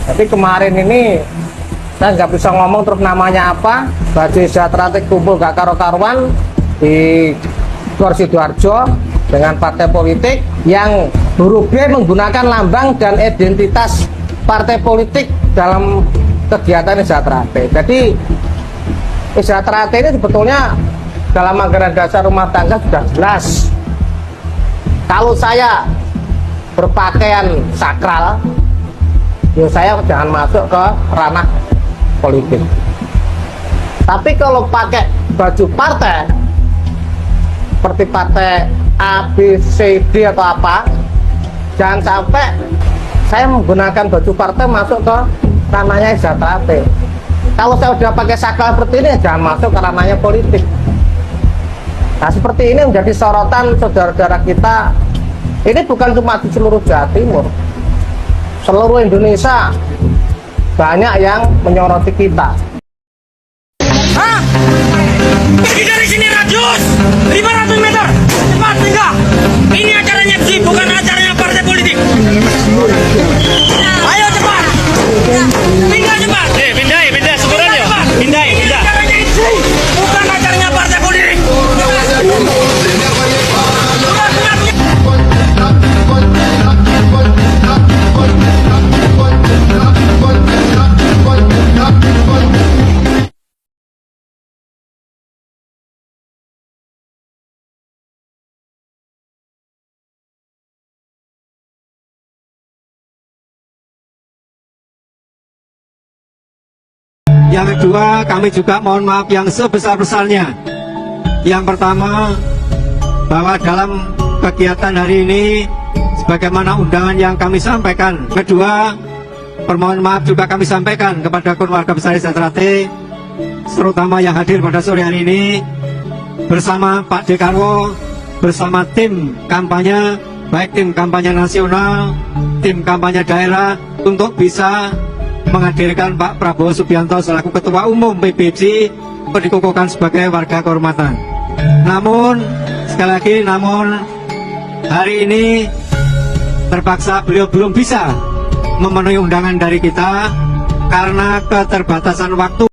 Jadi kemarin ini saya nggak bisa ngomong terus namanya apa. Baju Sejahtera kumpul gak karu-karuan di Gor Sidoarjo dengan partai politik yang huruf B menggunakan lambang dan identitas partai politik dalam kegiatan Sejahtera. Jadi Sejahtera ini sebetulnya dalam anggaran dasar rumah tangga sudah jelas. Kalau saya berpakaian sakral, ya saya jangan masuk ke ranah politik. Tapi kalau pakai baju partai seperti partai A, B, C, D atau apa, jangan sampai saya menggunakan baju partai masuk ke ranahnya Sejahtera. Kalau saya udah pakai sakral seperti ini, jangan masuk ke ranahnya politik. Nah, seperti ini menjadi sorotan saudara-saudara kita. Ini bukan cuma di seluruh Jawa Timur, seluruh Indonesia banyak yang menyoroti kita. Hah? Pergi dari sini radius 500 meter, cepat tinggal. Ini acaranya sih, bukan acaranya partai politik. Ayo cepat, tinggal cepat. Pindah sebenarnya ya. Pindah. Acaranya sih, bukan acaranya partai politik. Yang kedua, kami juga mohon maaf yang sebesar-besarnya. Yang pertama, bahwa dalam kegiatan hari ini, sebagaimana undangan yang kami sampaikan. Kedua, permohonan maaf juga kami sampaikan kepada keluarga besar Sejahtera, terutama yang hadir pada sore hari ini, bersama Pak Dekarwo, bersama tim kampanye, baik tim kampanye nasional, tim kampanye daerah, untuk bisa menghadirkan Pak Prabowo Subianto selaku Ketua Umum PBC dikukuhkan sebagai warga kehormatan. Namun, sekali lagi, hari ini terpaksa beliau belum bisa memenuhi undangan dari kita karena keterbatasan waktu.